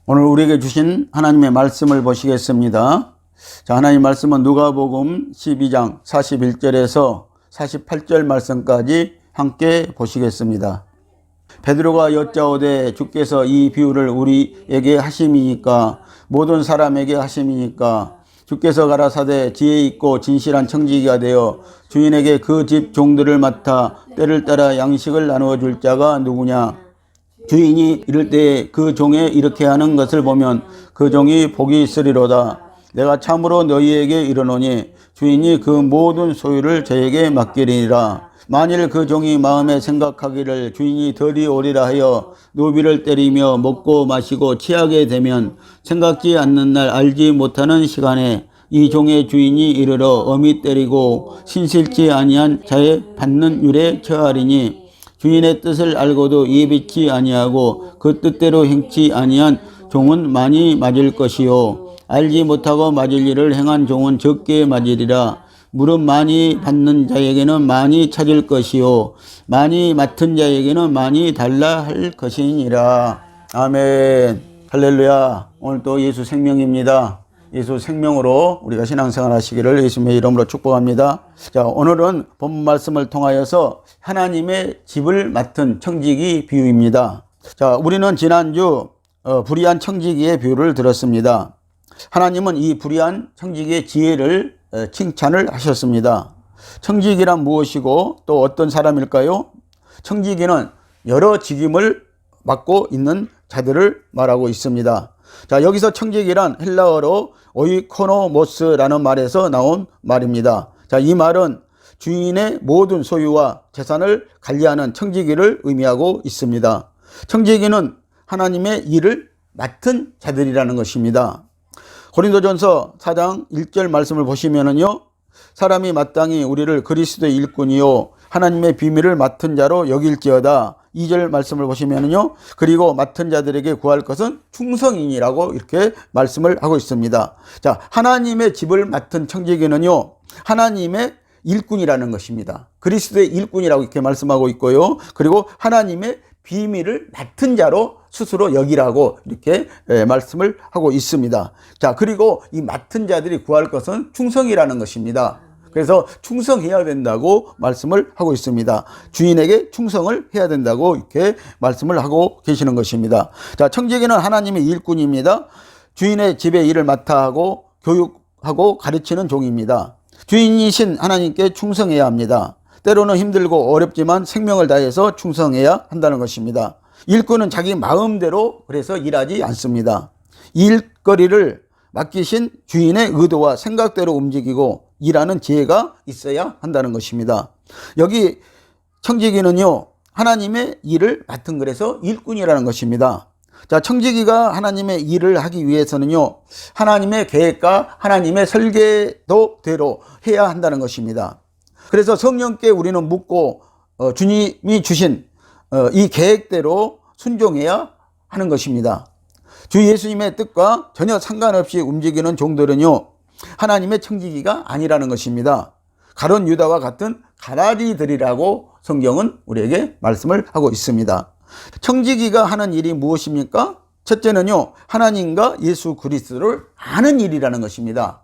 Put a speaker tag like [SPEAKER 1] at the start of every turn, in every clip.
[SPEAKER 1] 오늘 우리에게 주신 하나님의 말씀을 보시겠습니다. 자, 하나님 말씀은 누가복음 12장 41절에서 48절 말씀까지 함께 보시겠습니다. 베드로가 여짜오되 주께서 이 비유를 우리에게 하심이니까 모든 사람에게 하심이니까 주께서 가라사대 지혜 있고 진실한 청지기가 되어 주인에게 그 집 종들을 맡아 때를 따라 양식을 나누어 줄 자가 누구냐? 주인이 이럴 때 그 종에 이렇게 하는 것을 보면 그 종이 복이 있으리로다. 내가 참으로 너희에게 이르노니 주인이 그 모든 소유를 저에게 맡기리니라. 만일 그 종이 마음에 생각하기를 주인이 덜이 오리라 하여 노비를 때리며 먹고 마시고 취하게 되면 생각지 않는 날 알지 못하는 시간에 이 종의 주인이 이르러 엄히 때리고 신실치 아니한 자의 받는 율에 처하리니 주인의 뜻을 알고도 예비치 아니하고 그 뜻대로 행치 아니한 종은 많이 맞을 것이요 알지 못하고 맞을 일을 행한 종은 적게 맞으리라. 무릇 많이 받는 자에게는 많이 찾을 것이요 많이 맡은 자에게는 많이 달라 할 것이니라. 아멘. 할렐루야. 오늘 또 예수 생명입니다. 예수 생명으로 우리가 신앙생활 하시기를 예수님의 이름으로 축복합니다. 자, 오늘은 본 말씀을 통하여서 하나님의 집을 맡은 청지기 비유입니다. 자, 우리는 지난주 불의한 청지기의 비유를 들었습니다. 하나님은 이 불의한 청지기의 지혜를 칭찬을 하셨습니다. 청지기란 무엇이고 또 어떤 사람일까요? 청지기는 여러 직임을 맡고 있는 자들을 말하고 있습니다. 자, 여기서 청지기란 헬라어로 오이코노모스라는 말에서 나온 말입니다. 자, 이 말은 주인의 모든 소유와 재산을 관리하는 청지기를 의미하고 있습니다. 청지기는 하나님의 일을 맡은 자들이라는 것입니다. 고린도전서 4장 1절 말씀을 보시면은요, 사람이 마땅히 우리를 그리스도의 일꾼이요 하나님의 비밀을 맡은 자로 여길지어다. 2절 말씀을 보시면은요, 그리고 맡은 자들에게 구할 것은 충성이니라고 이렇게 말씀을 하고 있습니다. 자, 하나님의 집을 맡은 청지기는요, 하나님의 일꾼이라는 것입니다. 그리스도의 일꾼이라고 이렇게 말씀하고 있고요. 그리고 하나님의 비밀을 맡은 자로 스스로 여기라고 이렇게 말씀을 하고 있습니다. 자, 그리고 이 맡은 자들이 구할 것은 충성이라는 것입니다. 그래서 충성해야 된다고 말씀을 하고 있습니다. 주인에게 충성을 해야 된다고 이렇게 말씀을 하고 계시는 것입니다. 자, 청지기는 하나님의 일꾼입니다. 주인의 집의 일을 맡아 하고 교육하고 가르치는 종입니다. 주인이신 하나님께 충성해야 합니다. 때로는 힘들고 어렵지만 생명을 다해서 충성해야 한다는 것입니다. 일꾼은 자기 마음대로 그래서 일하지 않습니다. 일거리를 맡기신 주인의 의도와 생각대로 움직이고 일하는 지혜가 있어야 한다는 것입니다. 여기 청지기는요, 하나님의 일을 맡은 그래서 일꾼이라는 것입니다. 자, 청지기가 하나님의 일을 하기 위해서는요, 하나님의 계획과 하나님의 설계도대로 해야 한다는 것입니다. 그래서 성령께 우리는 묻고 주님이 주신 이 계획대로 순종해야 하는 것입니다. 주 예수님의 뜻과 전혀 상관없이 움직이는 종들은요, 하나님의 청지기가 아니라는 것입니다. 가룟 유다와 같은 가라지들이라고 성경은 우리에게 말씀을 하고 있습니다. 청지기가 하는 일이 무엇입니까? 첫째는요, 하나님과 예수 그리스도를 아는 일이라는 것입니다.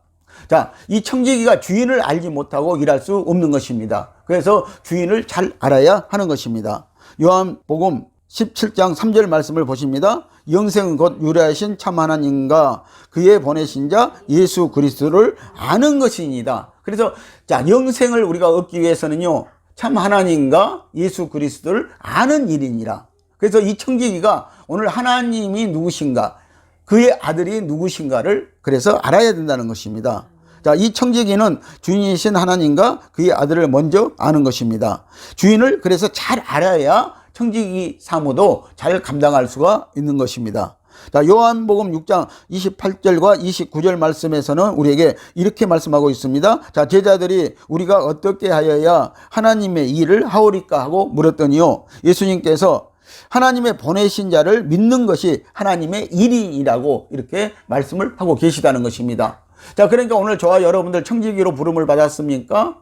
[SPEAKER 1] 자, 이 청지기가 주인을 알지 못하고 일할 수 없는 것입니다. 그래서 주인을 잘 알아야 하는 것입니다. 요한복음 17장 3절 말씀을 보십니다. 영생은 곧 유래하신 참 하나님과 그의 보내신 자 예수 그리스도를 아는 것이니이다. 그래서 자, 영생을 우리가 얻기 위해서는요, 참 하나님과 예수 그리스도를 아는 일이니라. 그래서 이 청지기가 오늘 하나님이 누구신가, 그의 아들이 누구신가를 그래서 알아야 된다는 것입니다. 자, 이 청지기는 주인이신 하나님과 그의 아들을 먼저 아는 것입니다. 주인을 그래서 잘 알아야 청지기 사무도 잘 감당할 수가 있는 것입니다. 자, 요한복음 6장 28절과 29절 말씀에서는 우리에게 이렇게 말씀하고 있습니다. 자, 제자들이 우리가 어떻게 하여야 하나님의 일을 하오리까 하고 물었더니요, 예수님께서 하나님의 보내신 자를 믿는 것이 하나님의 일이라고 이렇게 말씀을 하고 계시다는 것입니다. 자, 그러니까 오늘 저와 여러분들 청지기로 부름을 받았습니까?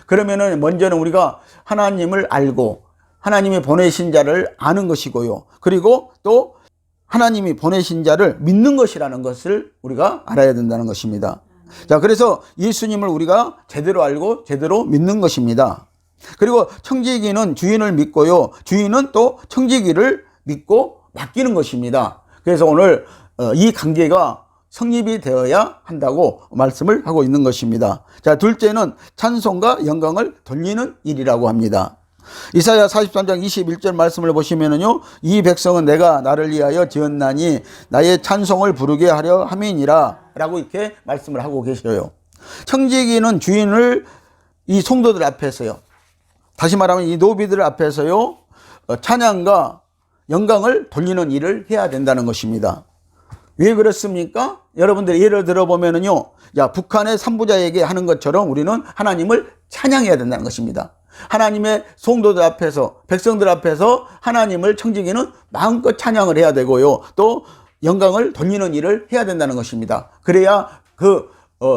[SPEAKER 1] 그러면은 먼저는 우리가 하나님을 알고 하나님이 보내신 자를 아는 것이고요. 그리고 또 하나님이 보내신 자를 믿는 것이라는 것을 우리가 알아야 된다는 것입니다. 자, 그래서 예수님을 우리가 제대로 알고 제대로 믿는 것입니다. 그리고 청지기는 주인을 믿고요. 주인은 또 청지기를 믿고 맡기는 것입니다. 그래서 오늘 이 관계가 성립이 되어야 한다고 말씀을 하고 있는 것입니다. 자, 둘째는 찬송과 영광을 돌리는 일이라고 합니다. 이사야 43장 21절 말씀을 보시면은요, 이 백성은 내가 나를 위하여 지었나니 나의 찬송을 부르게 하려 함이니라 라고 이렇게 말씀을 하고 계셔요. 청지기는 주인을 이 성도들 앞에서요, 다시 말하면 이 노비들 앞에서요, 찬양과 영광을 돌리는 일을 해야 된다는 것입니다. 왜 그렇습니까? 여러분들 예를 들어보면은요, 북한의 산부자에게 하는 것처럼 우리는 하나님을 찬양해야 된다는 것입니다. 하나님의 성도들 앞에서, 백성들 앞에서 하나님을 청지기는 마음껏 찬양을 해야 되고요. 또 영광을 돌리는 일을 해야 된다는 것입니다. 그래야 그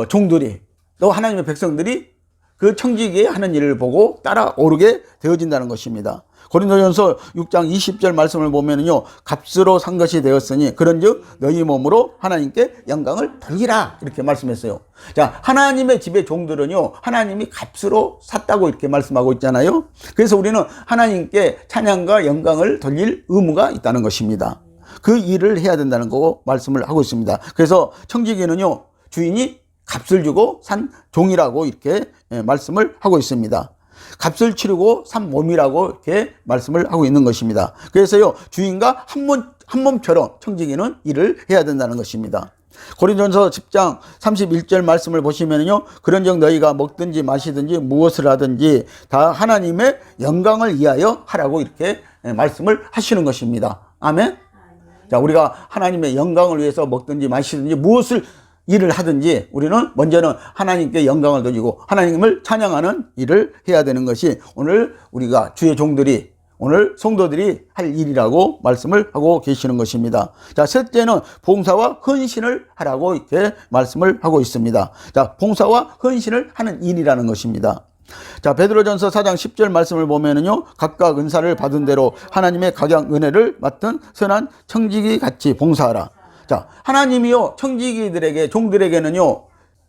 [SPEAKER 1] 종들이, 또 하나님의 백성들이 그 청지기의 하는 일을 보고 따라 오르게 되어진다는 것입니다. 고린도전서 6장 20절 말씀을 보면은요, 값으로 산 것이 되었으니 그런즉 너희 몸으로 하나님께 영광을 돌리라 이렇게 말씀했어요. 자, 하나님의 집의 종들은요, 하나님이 값으로 샀다고 이렇게 말씀하고 있잖아요. 그래서 우리는 하나님께 찬양과 영광을 돌릴 의무가 있다는 것입니다. 그 일을 해야 된다는 거 말씀을 하고 있습니다. 그래서 청지기는요, 주인이 값을 주고 산 종이라고 이렇게 말씀을 하고 있습니다. 값을 치르고 산 몸이라고 이렇게 말씀을 하고 있는 것입니다. 그래서요, 주인과 한 몸처럼 청지기는 일을 해야 된다는 것입니다. 고린도전서 10장 31절 말씀을 보시면요, 그런즉 너희가 먹든지 마시든지 무엇을 하든지 다 하나님의 영광을 위하여 하라고 이렇게 말씀을 하시는 것입니다. 아멘. 자, 우리가 하나님의 영광을 위해서 먹든지 마시든지 무엇을 일을 하든지 우리는 먼저는 하나님께 영광을 돌리고 하나님을 찬양하는 일을 해야 되는 것이 오늘 우리가 주의 종들이, 오늘 성도들이 할 일이라고 말씀을 하고 계시는 것입니다. 자, 셋째는 봉사와 헌신을 하라고 이렇게 말씀을 하고 있습니다. 자, 봉사와 헌신을 하는 일이라는 것입니다. 자, 베드로전서 4장 10절 말씀을 보면은요, 각각 은사를 받은 대로 하나님의 각양 은혜를 맡은 선한 청지기 같이 봉사하라. 자, 하나님이요, 청지기들에게, 종들에게는요,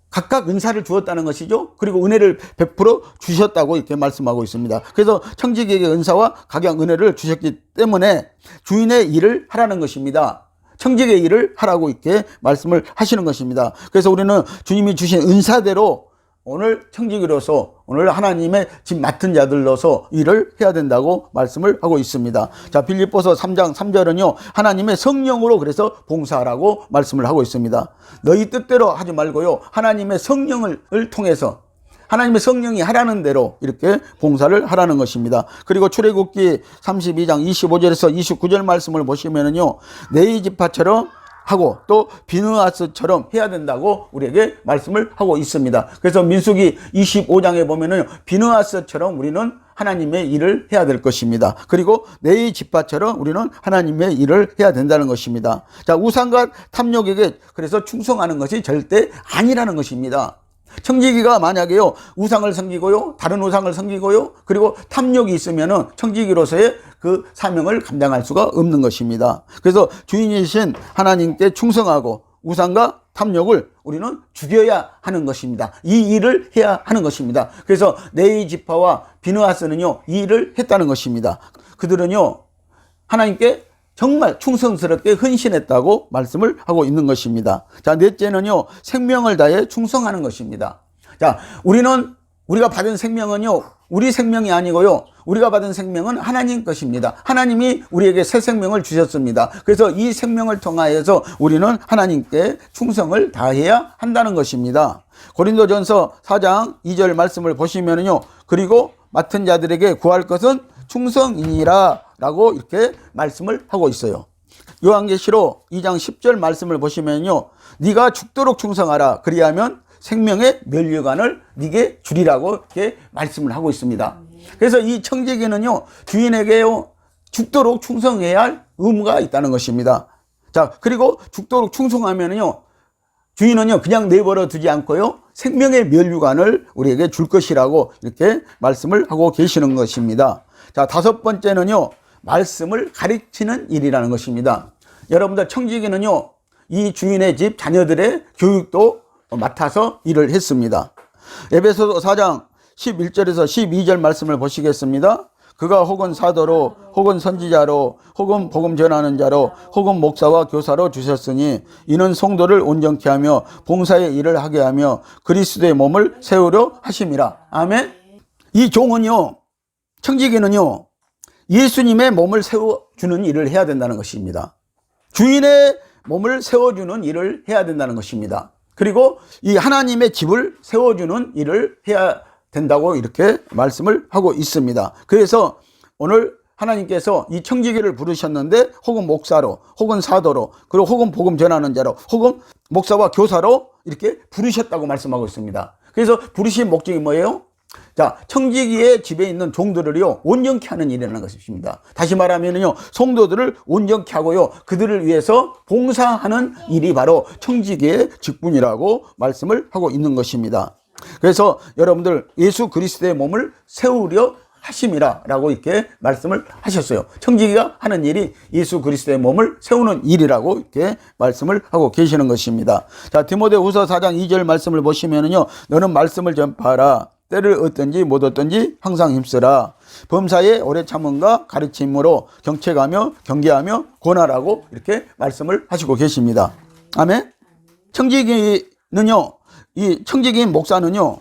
[SPEAKER 1] 각각 은사를 주었다는 것이죠. 그리고 은혜를 베풀어 주셨다고 이렇게 말씀하고 있습니다. 그래서 청지기에게 은사와 각양 은혜를 주셨기 때문에 주인의 일을 하라는 것입니다. 청지기의 일을 하라고 이렇게 말씀을 하시는 것입니다. 그래서 우리는 주님이 주신 은사대로 오늘 청지기로서, 오늘 하나님의 집 맡은 자들로서 일을 해야 된다고 말씀을 하고 있습니다. 자, 빌립보서 3장 3절은요, 하나님의 성령으로 그래서 봉사하라고 말씀을 하고 있습니다. 너희 뜻대로 하지 말고요, 하나님의 성령을 통해서 하나님의 성령이 하라는 대로 이렇게 봉사를 하라는 것입니다. 그리고 출애굽기 32장 25절에서 29절 말씀을 보시면은요, 네이 지파처럼 하고 또 비느하스처럼 해야 된다고 우리에게 말씀을 하고 있습니다. 그래서 민수기 25장에 보면은 비느하스처럼 우리는 하나님의 일을 해야 될 것입니다. 그리고 네이 지파처럼 우리는 하나님의 일을 해야 된다는 것입니다. 자, 우상과 탐욕에게 그래서 충성하는 것이 절대 아니라는 것입니다. 청지기가 만약에요, 우상을 섬기고요, 다른 우상을 섬기고요, 그리고 탐욕이 있으면은 청지기로서의 그 사명을 감당할 수가 없는 것입니다. 그래서 주인이신 하나님께 충성하고 우상과 탐욕을 우리는 죽여야 하는 것입니다. 이 일을 해야 하는 것입니다. 그래서 네이 지파와 비느하스는요, 이 일을 했다는 것입니다. 그들은요, 하나님께 정말 충성스럽게 헌신했다고 말씀을 하고 있는 것입니다. 자, 넷째는요, 생명을 다해 충성하는 것입니다. 자, 우리가 받은 생명은요, 우리 생명이 아니고요, 우리가 받은 생명은 하나님 것입니다. 하나님이 우리에게 새 생명을 주셨습니다. 그래서 이 생명을 통하여서 우리는 하나님께 충성을 다해야 한다는 것입니다. 고린도전서 4장 2절 말씀을 보시면요, 그리고 맡은 자들에게 구할 것은 충성이니라 라고 이렇게 말씀을 하고 있어요. 요한계시록 2장 10절 말씀을 보시면요, 네가 죽도록 충성하라, 그리하면 생명의 면류관을 네게 주리라고 이렇게 말씀을 하고 있습니다. 그래서 이 청지기는요, 주인에게요, 죽도록 충성해야 할 의무가 있다는 것입니다. 자, 그리고 죽도록 충성하면요, 주인은요, 그냥 내버려 두지 않고요, 생명의 면류관을 우리에게 줄 것이라고 이렇게 말씀을 하고 계시는 것입니다. 자, 다섯 번째는요, 말씀을 가르치는 일이라는 것입니다. 여러분들 청지기는요, 이 주인의 집 자녀들의 교육도 맡아서 일을 했습니다. 에베소서 4장 11절에서 12절 말씀을 보시겠습니다. 그가 혹은 사도로 혹은 선지자로 혹은 복음 전하는 자로 혹은 목사와 교사로 주셨으니 이는 성도를 온전케 하며 봉사의 일을 하게 하며 그리스도의 몸을 세우려 하심이라. 아멘. 이 종은요, 청지기는요, 예수님의 몸을 세워주는 일을 해야 된다는 것입니다. 주인의 몸을 세워주는 일을 해야 된다는 것입니다. 그리고 이 하나님의 집을 세워주는 일을 해야 된다고 이렇게 말씀을 하고 있습니다. 그래서 오늘 하나님께서 이 청지기를 부르셨는데 혹은 목사로 혹은 사도로 그리고 혹은 복음 전하는 자로 혹은 목사와 교사로 이렇게 부르셨다고 말씀하고 있습니다. 그래서 부르신 목적이 뭐예요? 자, 청지기의 집에 있는 종들을요, 온전케 하는 일이라는 것입니다. 다시 말하면요, 성도들을 온전케 하고요, 그들을 위해서 봉사하는 일이 바로 청지기의 직분이라고 말씀을 하고 있는 것입니다. 그래서 여러분들 예수 그리스도의 몸을 세우려 하심이라 라고 이렇게 말씀을 하셨어요. 청지기가 하는 일이 예수 그리스도의 몸을 세우는 일이라고 이렇게 말씀을 하고 계시는 것입니다. 자, 디모데후서 4장 2절 말씀을 보시면은요, 너는 말씀을 전파하라. 때를 얻든지 못 얻든지 항상 힘쓰라. 범사에 오래 참음과 가르침으로 경책하며 경계하며 권하라고 이렇게 말씀을 하시고 계십니다. 아멘. 청지기는요, 이 청지기인 목사는요,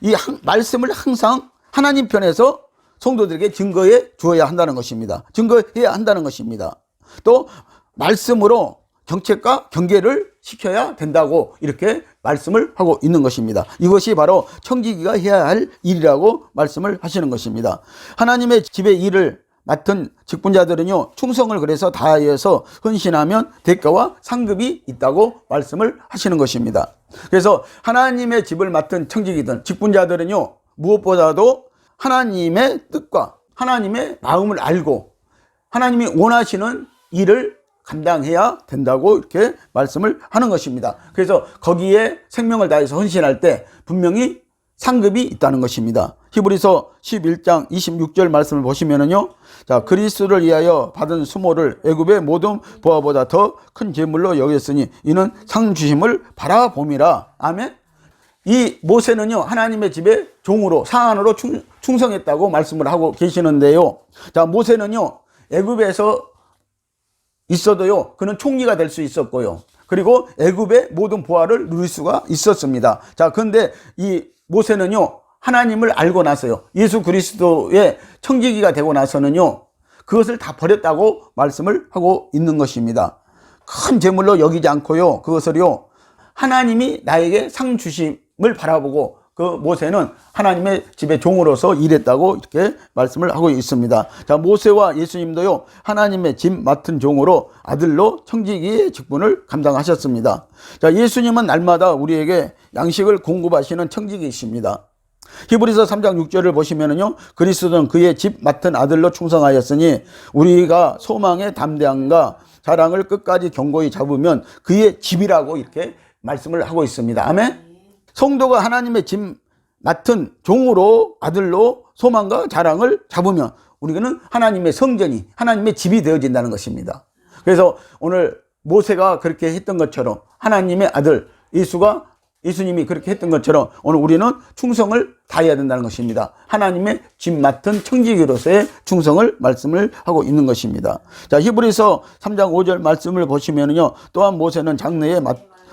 [SPEAKER 1] 이 말씀을 항상 하나님 편에서 성도들에게 증거해 주어야 한다는 것입니다. 증거해야 한다는 것입니다. 또 말씀으로 정책과 경계를 시켜야 된다고 이렇게 말씀을 하고 있는 것입니다. 이것이 바로 청지기가 해야 할 일이라고 말씀을 하시는 것입니다. 하나님의 집의 일을 맡은 직분자들은요, 충성을 그래서 다하여서 헌신하면 대가와 상급이 있다고 말씀을 하시는 것입니다. 그래서 하나님의 집을 맡은 청지기든 직분자들은요, 무엇보다도 하나님의 뜻과 하나님의 마음을 알고 하나님이 원하시는 일을 감당해야 된다고 이렇게 말씀을 하는 것입니다. 그래서 거기에 생명을 다해서 헌신할 때 분명히 상급이 있다는 것입니다. 히브리서 11장 26절 말씀을 보시면은요, 자, 그리스도를 위하여 받은 수모를 애굽의 모든 보화보다 더 큰 재물로 여겼으니 이는 상 주심을 바라봄이라. 아멘. 이 모세는요, 하나님의 집에 종으로 사안으로 충성했다고 말씀을 하고 계시는데요. 자, 모세는요, 애굽에서 있어도요, 그는 총리가 될 수 있었고요, 그리고 애굽의 모든 보화를 누릴 수가 있었습니다. 자, 그런데 이 모세는요, 하나님을 알고 나서요, 예수 그리스도의 청지기가 되고 나서는요, 그것을 다 버렸다고 말씀을 하고 있는 것입니다. 큰 재물로 여기지 않고요, 그것을요, 하나님이 나에게 상 주심을 바라보고 그 모세는 하나님의 집의 종으로서 일했다고 이렇게 말씀을 하고 있습니다. 자, 모세와 예수님도요, 하나님의 집 맡은 종으로 아들로 청지기의 직분을 감당하셨습니다. 자, 예수님은 날마다 우리에게 양식을 공급하시는 청지기이십니다. 히브리서 3장 6절을 보시면은요, 그리스도는 그의 집 맡은 아들로 충성하였으니 우리가 소망의 담대함과 자랑을 끝까지 견고히 잡으면 그의 집이라고 이렇게 말씀을 하고 있습니다. 아멘. 성도가 하나님의 집 맡은 종으로 아들로 소망과 자랑을 잡으면 우리는 하나님의 성전이 하나님의 집이 되어진다는 것입니다. 그래서 오늘 모세가 그렇게 했던 것처럼 하나님의 아들 예수님이 그렇게 했던 것처럼 오늘 우리는 충성을 다해야 된다는 것입니다. 하나님의 집 맡은 청지기로서의 충성을 말씀을 하고 있는 것입니다. 자, 히브리서 3장 5절 말씀을 보시면요, 또한 모세는 장래에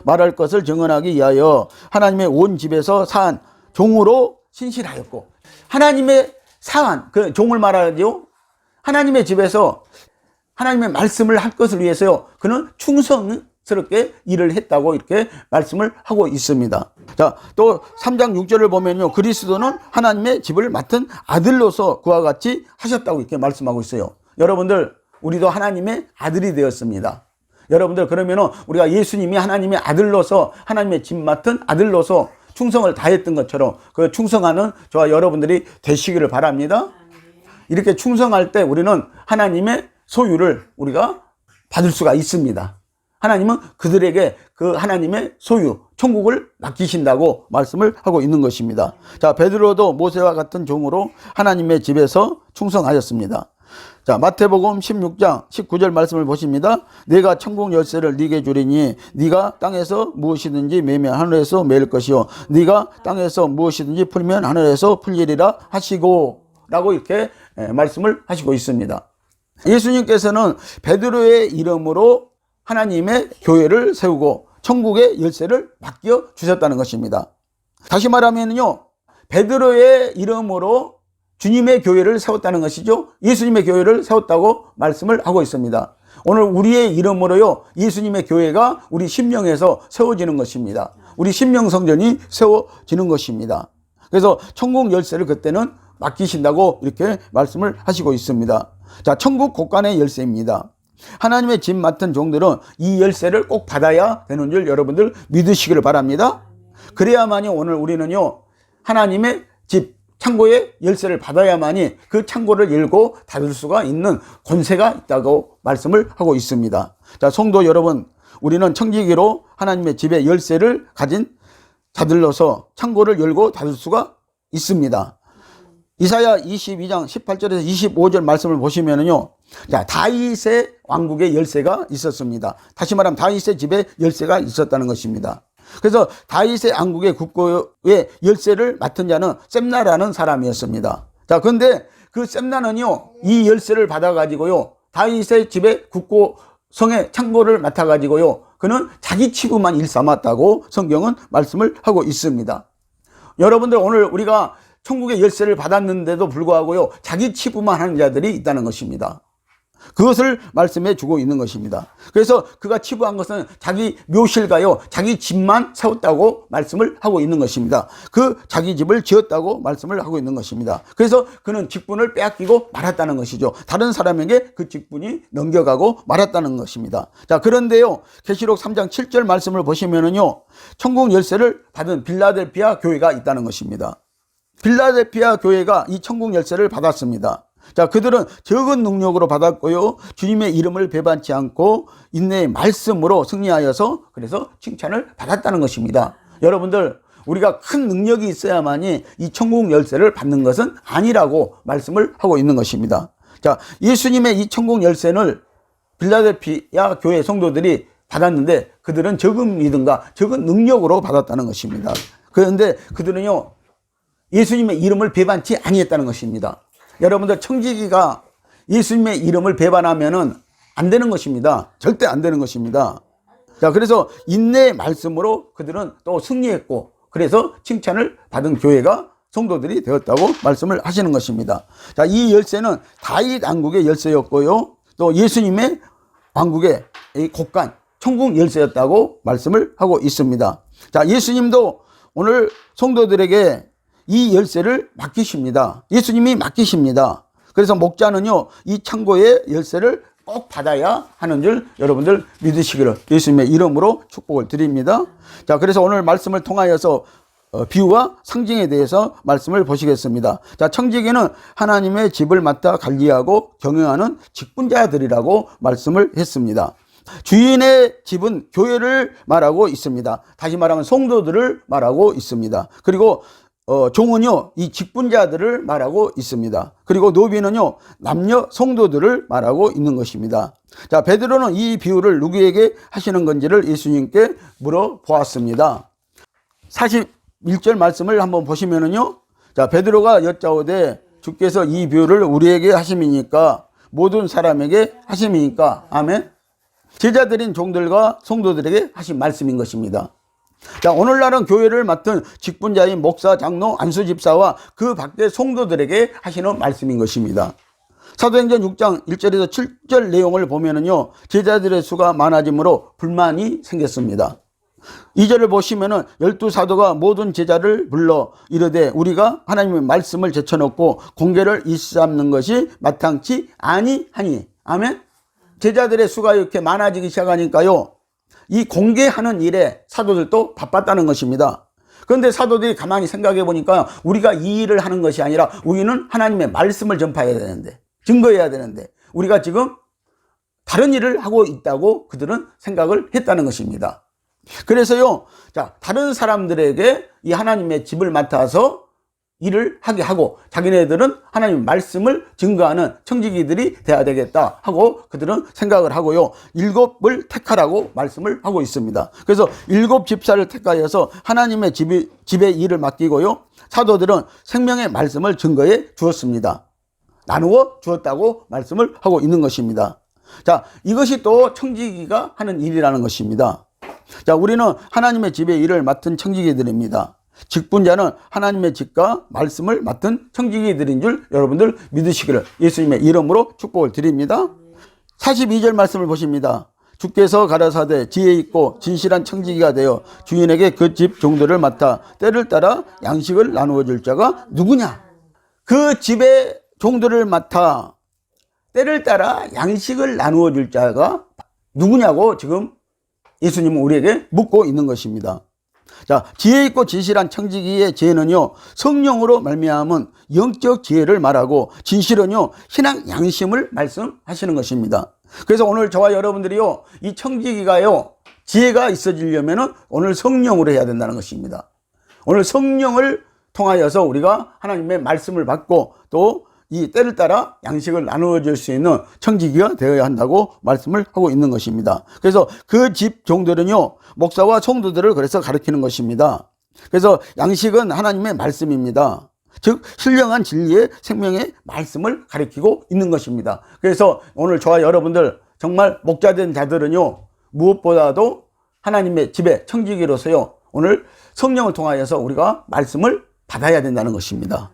[SPEAKER 1] 말할 것을 증언하기 위하여 하나님의 온 집에서 사한 종으로 신실하였고, 하나님의 사한, 그 종을 말하죠. 하나님의 집에서 하나님의 말씀을 할 것을 위해서요, 그는 충성스럽게 일을 했다고 이렇게 말씀을 하고 있습니다. 자, 또 3장 6절을 보면요, 그리스도는 하나님의 집을 맡은 아들로서 그와 같이 하셨다고 이렇게 말씀하고 있어요. 여러분들, 우리도 하나님의 아들이 되었습니다. 여러분들, 그러면은 우리가 예수님이 하나님의 아들로서 하나님의 집 맡은 아들로서 충성을 다했던 것처럼 그 충성하는 저와 여러분들이 되시기를 바랍니다. 이렇게 충성할 때 우리는 하나님의 소유를 우리가 받을 수가 있습니다. 하나님은 그들에게 그 하나님의 소유, 천국을 맡기신다고 말씀을 하고 있는 것입니다. 자, 베드로도 모세와 같은 종으로 하나님의 집에서 충성하였습니다. 자, 마태복음 16장 19절 말씀을 보십니다. 내가 천국 열쇠를 네게 주리니 네가 땅에서 무엇이든지 매면 하늘에서 매일 것이요 네가 땅에서 무엇이든지 풀면 하늘에서 풀리리라 하시고 라고 이렇게 말씀을 하시고 있습니다. 예수님께서는 베드로의 이름으로 하나님의 교회를 세우고 천국의 열쇠를 맡겨 주셨다는 것입니다. 다시 말하면요, 베드로의 이름으로 주님의 교회를 세웠다는 것이죠. 예수님의 교회를 세웠다고 말씀을 하고 있습니다. 오늘 우리의 이름으로요, 예수님의 교회가 우리 심령에서 세워지는 것입니다. 우리 심령 성전이 세워지는 것입니다. 그래서 천국 열쇠를 그때는 맡기신다고 이렇게 말씀을 하시고 있습니다. 자, 천국 곳간의 열쇠입니다. 하나님의 집 맡은 종들은 이 열쇠를 꼭 받아야 되는 줄 여러분들 믿으시기를 바랍니다. 그래야만이 오늘 우리는요, 하나님의 집 창고의 열쇠를 받아야만이 그 창고를 열고 닫을 수가 있는 권세가 있다고 말씀을 하고 있습니다. 자, 성도 여러분, 우리는 청지기로 하나님의 집의 열쇠를 가진 자들로서 창고를 열고 닫을 수가 있습니다. 이사야 22장 18절에서 25절 말씀을 보시면은요, 자, 다윗의 왕국의 열쇠가 있었습니다. 다시 말하면 다윗의 집에 열쇠가 있었다는 것입니다. 그래서 다윗의 왕국의 국고의 열쇠를 맡은 자는 셈나라는 사람이었습니다. 자, 그런데 그 셈나는요, 이 열쇠를 받아가지고요, 다윗의 집의 국고성의 창고를 맡아가지고요, 그는 자기 치부만 일삼았다고 성경은 말씀을 하고 있습니다. 여러분들, 오늘 우리가 천국의 열쇠를 받았는데도 불구하고요, 자기 치부만 하는 자들이 있다는 것입니다. 그것을 말씀해 주고 있는 것입니다. 그래서 그가 치부한 것은 자기 묘실가요, 자기 집만 세웠다고 말씀을 하고 있는 것입니다. 그 자기 집을 지었다고 말씀을 하고 있는 것입니다. 그래서 그는 직분을 빼앗기고 말았다는 것이죠. 다른 사람에게 그 직분이 넘겨가고 말았다는 것입니다. 자, 그런데요, 계시록 3장 7절 말씀을 보시면은요, 천국 열쇠를 받은 빌라델피아 교회가 있다는 것입니다. 빌라델피아 교회가 이 천국 열쇠를 받았습니다. 자, 그들은 적은 능력으로 받았고요, 주님의 이름을 배반치 않고 인내의 말씀으로 승리하여서 그래서 칭찬을 받았다는 것입니다. 여러분들, 우리가 큰 능력이 있어야만이 이 천국 열쇠를 받는 것은 아니라고 말씀을 하고 있는 것입니다. 자, 예수님의 이 천국 열쇠를 빌라델피아 교회 성도들이 받았는데 그들은 적은 믿음과 적은 능력으로 받았다는 것입니다. 그런데 그들은요, 예수님의 이름을 배반치 아니했다는 것입니다. 여러분들, 청지기가 예수님의 이름을 배반하면은 안 되는 것입니다. 절대 안 되는 것입니다. 자, 그래서 인내의 말씀으로 그들은 또 승리했고, 그래서 칭찬을 받은 교회가 성도들이 되었다고 말씀을 하시는 것입니다. 자, 이 열쇠는 다윗 왕국의 열쇠였고요, 또 예수님의 왕국의 곳간 천국 열쇠였다고 말씀을 하고 있습니다. 자, 예수님도 오늘 성도들에게 이 열쇠를 맡기십니다. 예수님이 맡기십니다. 그래서 목자는요, 이 창고의 열쇠를 꼭 받아야 하는 줄 여러분들 믿으시기를 예수님의 이름으로 축복을 드립니다. 자, 그래서 오늘 말씀을 통하여서 비유와 상징에 대해서 말씀을 보시겠습니다. 자, 청지기는 하나님의 집을 맡아 관리하고 경영하는 직분자들이라고 말씀을 했습니다. 주인의 집은 교회를 말하고 있습니다. 다시 말하면 성도들을 말하고 있습니다. 그리고 종은요, 이 직분자들을 말하고 있습니다. 그리고 노비는요, 남녀 성도들을 말하고 있는 것입니다. 자, 베드로는 이 비유를 누구에게 하시는 건지를 예수님께 물어보았습니다. 41절 말씀을 한번 보시면은요, 자, 베드로가 여짜오되 주께서 이 비유를 우리에게 하심이니까 모든 사람에게 하심이니까 아멘. 제자들인 종들과 성도들에게 하신 말씀인 것입니다. 자, 오늘날은 교회를 맡은 직분자인 목사, 장로, 안수집사와 그 밖의 성도들에게 하시는 말씀인 것입니다. 사도행전 6장 1절에서 7절 내용을 보면은요, 제자들의 수가 많아지므로 불만이 생겼습니다. 2절을 보시면은 12사도가 모든 제자를 불러 이르되 우리가 하나님의 말씀을 제쳐놓고 공개를 일삼는 것이 마땅치 아니하니. 아멘. 제자들의 수가 이렇게 많아지기 시작하니까요, 이 공개하는 일에 사도들도 바빴다는 것입니다. 그런데 사도들이 가만히 생각해 보니까 우리가 이 일을 하는 것이 아니라 우리는 하나님의 말씀을 전파해야 되는데, 증거해야 되는데, 우리가 지금 다른 일을 하고 있다고 그들은 생각을 했다는 것입니다. 그래서요, 자, 다른 사람들에게 이 하나님의 집을 맡아서 일을 하게 하고 자기네들은 하나님의 말씀을 증거하는 청지기들이 돼야 되겠다 하고 그들은 생각을 하고요, 7을 택하라고 말씀을 하고 있습니다. 그래서 7 집사를 택하여서 하나님의 집에 일을 맡기고요, 사도들은 생명의 말씀을 증거해 주었습니다. 나누어 주었다고 말씀을 하고 있는 것입니다. 자, 이것이 또 청지기가 하는 일이라는 것입니다. 자, 우리는 하나님의 집에 일을 맡은 청지기들입니다. 직분자는 하나님의 집과 말씀을 맡은 청지기들인 줄 여러분들 믿으시기를 예수님의 이름으로 축복을 드립니다. 42절 말씀을 보십니다. 주께서 가라사대 지혜 있고 진실한 청지기가 되어 주인에게 그 집 종들을 맡아 때를 따라 양식을 나누어 줄 자가 누구냐? 그 집의 종들을 맡아 때를 따라 양식을 나누어 줄 자가 누구냐고 지금 예수님은 우리에게 묻고 있는 것입니다. 자, 지혜 있고 진실한 청지기의 지혜는요, 성령으로 말미암은 영적 지혜를 말하고, 진실은요, 신앙 양심을 말씀하시는 것입니다. 그래서 오늘 저와 여러분들이요, 이 청지기가요, 지혜가 있어지려면은 오늘 성령으로 해야 된다는 것입니다. 오늘 성령을 통하여서 우리가 하나님의 말씀을 받고 또 이 때를 따라 양식을 나누어 줄 수 있는 청지기가 되어야 한다고 말씀을 하고 있는 것입니다. 그래서 그 집 종들은요, 목사와 성도들을 그래서 가르치는 것입니다. 그래서 양식은 하나님의 말씀입니다. 즉 신령한 진리의 생명의 말씀을 가르치고 있는 것입니다. 그래서 오늘 저와 여러분들 정말 목자된 자들은요, 무엇보다도 하나님의 집의 청지기로서요, 오늘 성령을 통하여서 우리가 말씀을 받아야 된다는 것입니다.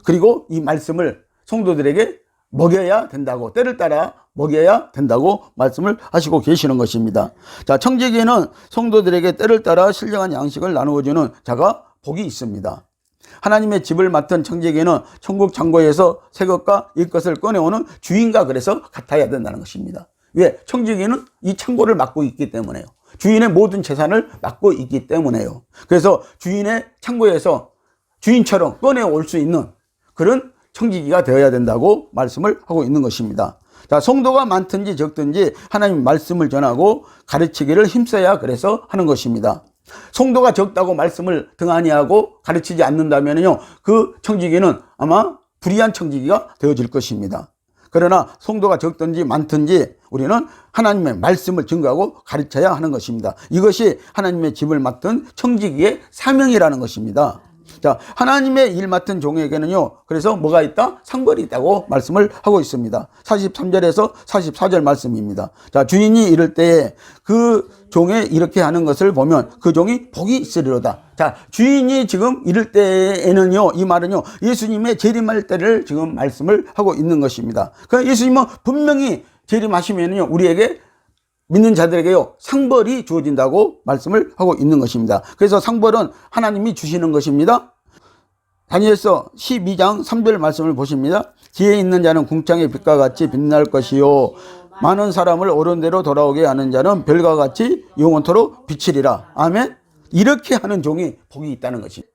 [SPEAKER 1] 그리고 이 말씀을 성도들에게 먹여야 된다고, 때를 따라 먹여야 된다고 말씀을 하시고 계시는 것입니다. 자, 청지기는 성도들에게 때를 따라 신령한 양식을 나누어주는 자가 복이 있습니다. 하나님의 집을 맡은 청지기는 천국 창고에서 새 것과 이 것을 꺼내오는 주인과 그래서 같아야 된다는 것입니다. 왜? 청지기는 이 창고를 맡고 있기 때문에요. 주인의 모든 재산을 맡고 있기 때문에요. 그래서 주인의 창고에서 주인처럼 꺼내올 수 있는 그런 청지기가 되어야 된다고 말씀을 하고 있는 것입니다. 자, 성도가 많든지 적든지 하나님 말씀을 전하고 가르치기를 힘써야 그래서 하는 것입니다. 성도가 적다고 말씀을 등한히 하고 가르치지 않는다면요, 그 청지기는 아마 불의한 청지기가 되어질 것입니다. 그러나 성도가 적든지 많든지 우리는 하나님의 말씀을 증거하고 가르쳐야 하는 것입니다. 이것이 하나님의 집을 맡은 청지기의 사명이라는 것입니다. 자, 하나님의 일 맡은 종에게는요, 그래서 뭐가 있다? 상벌이 있다고 말씀을 하고 있습니다. 43절에서 44절 말씀입니다. 자, 주인이 이럴 때에 그 종에 이렇게 하는 것을 보면 그 종이 복이 있으리로다. 자, 주인이 지금 이럴 때에는요, 이 말은요, 예수님의 재림할 때를 지금 말씀을 하고 있는 것입니다. 그러니까 예수님은 분명히 재림하시면요, 우리에게 믿는 자들에게요, 상벌이 주어진다고 말씀을 하고 있는 것입니다. 그래서 상벌은 하나님이 주시는 것입니다. 다니엘서 12장 3절 말씀을 보십니다. 지혜 있는 자는 궁창의 빛과 같이 빛날 것이요, 많은 사람을 옳은 대로 돌아오게 하는 자는 별과 같이 영원토록 비치리라. 아멘. 이렇게 하는 종이 복이 있다는 것입니다.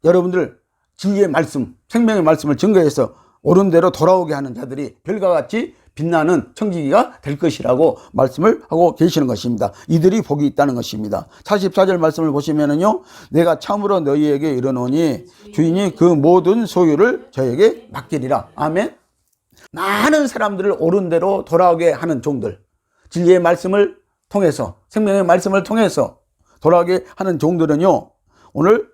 [SPEAKER 1] 여러분들 진리의 말씀, 생명의 말씀을 증거해서 옳은 대로 돌아오게 하는 자들이 별과 같이 빛나는 청지기가 될 것이라고 말씀을 하고 계시는 것입니다. 이들이 복이 있다는 것입니다. 44절 말씀을 보시면은요, 내가 참으로 너희에게 이르노니 주인이 그 모든 소유를 저에게 맡기리라. 아멘. 많은 사람들을 옳은 대로 돌아오게 하는 종들, 진리의 말씀을 통해서, 생명의 말씀을 통해서 돌아오게 하는 종들은요, 오늘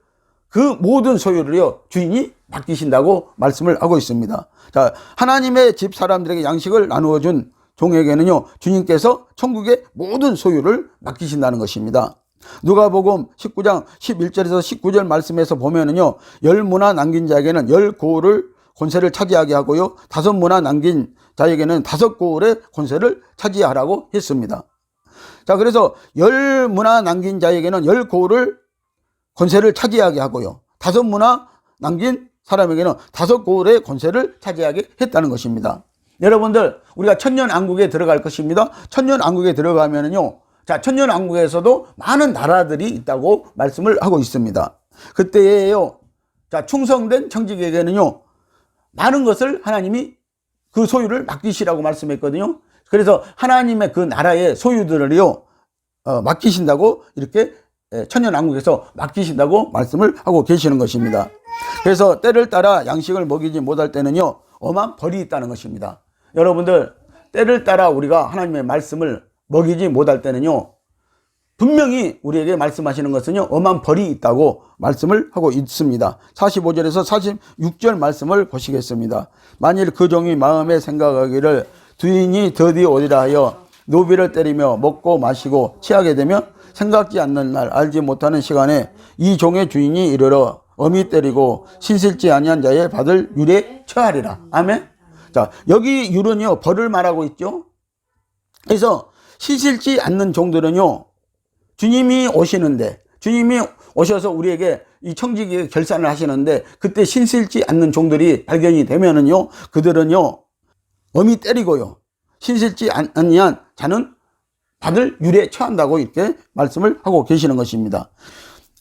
[SPEAKER 1] 그 모든 소유를요, 주인이 맡기신다고 말씀을 하고 있습니다. 자, 하나님의 집 사람들에게 양식을 나누어 준 종에게는요, 주님께서 천국의 모든 소유를 맡기신다는 것입니다. 누가복음 19장 11절에서 19절 말씀에서 보면은요, 10문화 남긴 자에게는 10고을을 권세를 차지하게 하고요, 5문화 남긴 자에게는 5고을의 권세를 차지하라고 했습니다. 자, 그래서 10문화 남긴 자에게는 10고을을 권세를 차지하게 하고요, 5문화 남긴 사람에게는 5고을의 권세를 차지하게 했다는 것입니다. 여러분들, 우리가 천년왕국에 들어갈 것입니다. 천년왕국에 들어가면은요, 자, 천년왕국에서도 많은 나라들이 있다고 말씀을 하고 있습니다. 그때에요, 자, 충성된 청지기에게는요, 많은 것을 하나님이 그 소유를 맡기시라고 말씀했거든요. 그래서 하나님의 그 나라의 소유들을요 맡기신다고 이렇게 천년왕국에서 맡기신다고 말씀을 하고 계시는 것입니다. 그래서 때를 따라 양식을 먹이지 못할 때는요 엄한 벌이 있다는 것입니다. 여러분들 때를 따라 우리가 하나님의 말씀을 먹이지 못할 때는요 분명히 우리에게 말씀하시는 것은요 엄한 벌이 있다고 말씀을 하고 있습니다. 45절에서 46절 말씀을 보시겠습니다. 만일 그 종이 마음에 생각하기를 주인이 더디 오리라 하여 노비를 때리며 먹고 마시고 취하게 되면 생각지 않는 날 알지 못하는 시간에 이 종의 주인이 이르러 엄히 때리고 신실지 아니한 자의 받을 율에 처하리라. 아멘. 자, 여기 율은요 벌을 말하고 있죠. 그래서 신실지 않는 종들은요 주님이 오시는데, 주님이 오셔서 우리에게 이 청지기에 결산을 하시는데 그때 신실지 않는 종들이 발견이 되면은요 그들은요 엄히 때리고요 신실지 아니한 자는 받을 율에 처한다고 이렇게 말씀을 하고 계시는 것입니다.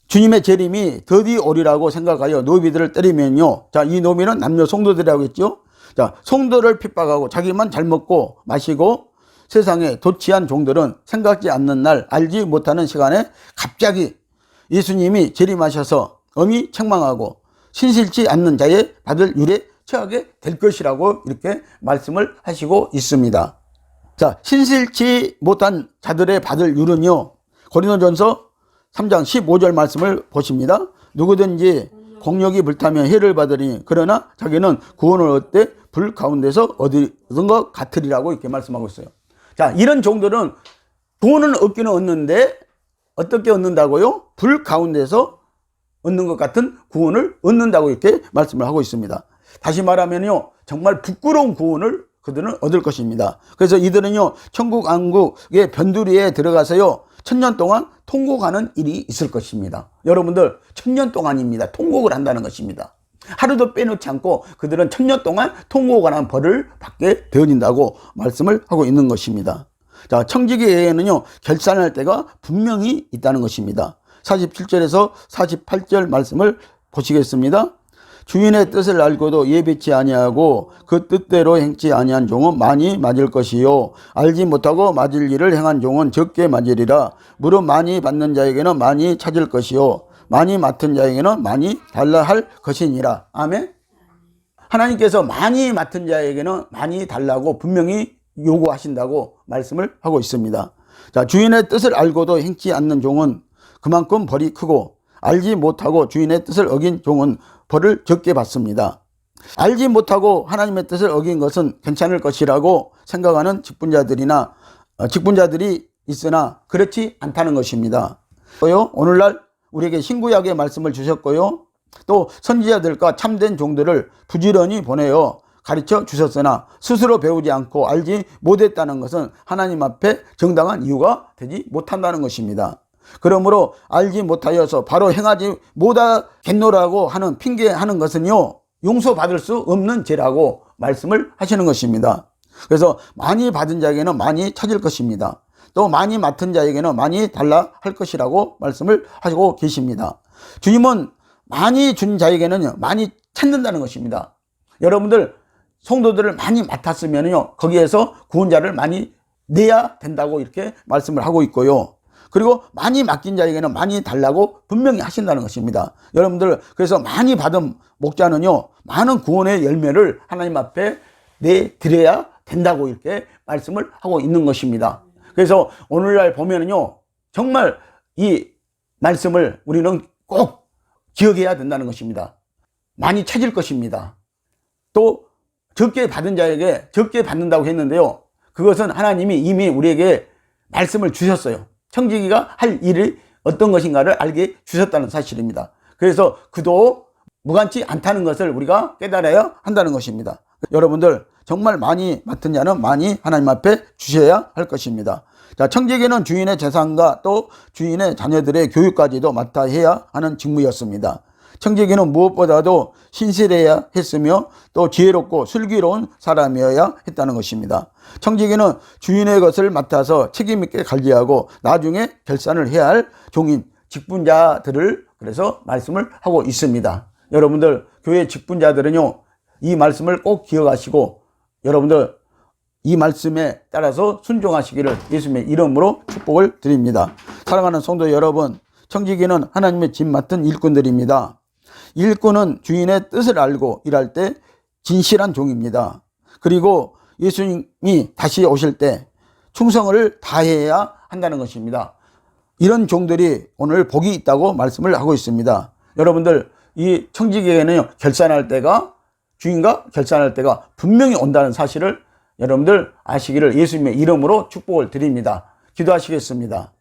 [SPEAKER 1] 주님의 재림이 더디 오리라고 생각하여 노비들을 때리면요, 자, 이 노비는 남녀 성도들이라고 했죠. 자, 성도를 핍박하고 자기만 잘 먹고 마시고 세상에 도취한 종들은 생각지 않는 날 알지 못하는 시간에 갑자기 예수님이 재림하셔서 엄히 책망하고 신실지 않는 자의 받을 율에 처하게 될 것이라고 이렇게 말씀을 하시고 있습니다. 자, 신실지 못한 자들의 받을 율은요 고린도전서 3장 15절 말씀을 보십니다. 누구든지 공력이 불타며 해를 받으리니 그러나 자기는 구원을 얻되 불 가운데서 얻은 것 같으리라고 이렇게 말씀하고 있어요. 자, 이런 종들은 구원은 얻기는 얻는데 어떻게 얻는다고요? 불 가운데서 얻는 것 같은 구원을 얻는다고 이렇게 말씀을 하고 있습니다. 다시 말하면요 정말 부끄러운 구원을 그들은 얻을 것입니다. 그래서 이들은요 천국 왕국의 변두리에 들어가서요 1000년 동안 통곡하는 일이 있을 것입니다. 여러분들 1000년 동안입니다. 통곡을 한다는 것입니다. 하루도 빼놓지 않고 그들은 1000년 동안 통곡을 하는 벌을 받게 되어진다고 말씀을 하고 있는 것입니다. 자, 청지기에는요 결산할 때가 분명히 있다는 것입니다. 47절에서 48절 말씀을 보시겠습니다. 주인의 뜻을 알고도 예비치 아니하고 그 뜻대로 행치 아니한 종은 많이 맞을 것이요 알지 못하고 맞을 일을 행한 종은 적게 맞으리라. 무릇 많이 받는 자에게는 많이 찾을 것이요 많이 맡은 자에게는 많이 달라 할 것이니라. 아멘. 하나님께서 많이 맡은 자에게는 많이 달라고 분명히 요구하신다고 말씀을 하고 있습니다. 자, 주인의 뜻을 알고도 행치 않는 종은 그만큼 벌이 크고 알지 못하고 주인의 뜻을 어긴 종은 벌을 적게 받습니다. 알지 못하고 하나님의 뜻을 어긴 것은 괜찮을 것이라고 생각하는 직분자들이 있으나 그렇지 않다는 것입니다. 오늘날 우리에게 신구약의 말씀을 주셨고요. 또 선지자들과 참된 종들을 부지런히 보내어 가르쳐 주셨으나 스스로 배우지 않고 알지 못했다는 것은 하나님 앞에 정당한 이유가 되지 못한다는 것입니다. 그러므로 알지 못하여서 바로 행하지 못하겠노라고 하는 핑계하는 것은요 용서받을 수 없는 죄라고 말씀을 하시는 것입니다. 그래서 많이 받은 자에게는 많이 찾을 것입니다. 또 많이 맡은 자에게는 많이 달라 할 것이라고 말씀을 하시고 계십니다. 주님은 많이 준 자에게는 많이 찾는다는 것입니다. 여러분들 성도들을 많이 맡았으면요 거기에서 구원자를 많이 내야 된다고 이렇게 말씀을 하고 있고요. 그리고 많이 맡긴 자에게는 많이 달라고 분명히 하신다는 것입니다. 여러분들 그래서 많이 받은 목자는요 많은 구원의 열매를 하나님 앞에 내드려야 된다고 이렇게 말씀을 하고 있는 것입니다. 그래서 오늘날 보면은요 정말 이 말씀을 우리는 꼭 기억해야 된다는 것입니다. 많이 찾을 것입니다. 또 적게 받은 자에게 적게 받는다고 했는데요 그것은 하나님이 이미 우리에게 말씀을 주셨어요. 청지기가 할 일이 어떤 것인가를 알게 주셨다는 사실입니다. 그래서 그도 무관치 않다는 것을 우리가 깨달아야 한다는 것입니다. 여러분들 정말 많이 맡은 자는 많이 하나님 앞에 주셔야 할 것입니다. 자, 청지기는 주인의 재산과 또 주인의 자녀들의 교육까지도 맡아 해야 하는 직무였습니다. 청지기는 무엇보다도 신실해야 했으며 또 지혜롭고 슬기로운 사람이어야 했다는 것입니다. 청지기는 주인의 것을 맡아서 책임있게 관리하고 나중에 결산을 해야 할 종인 직분자들을 그래서 말씀을 하고 있습니다. 여러분들 교회 직분자들은요 이 말씀을 꼭 기억하시고 여러분들 이 말씀에 따라서 순종하시기를 예수님의 이름으로 축복을 드립니다. 사랑하는 성도 여러분, 청지기는 하나님의 집 맡은 일꾼들입니다. 일꾼은 주인의 뜻을 알고 일할 때 진실한 종입니다. 그리고 예수님이 다시 오실 때 충성을 다해야 한다는 것입니다. 이런 종들이 오늘 복이 있다고 말씀을 하고 있습니다. 여러분들, 이 청지기에는 결산할 때가, 주인과 결산할 때가 분명히 온다는 사실을 여러분들 아시기를 예수님의 이름으로 축복을 드립니다. 기도하시겠습니다.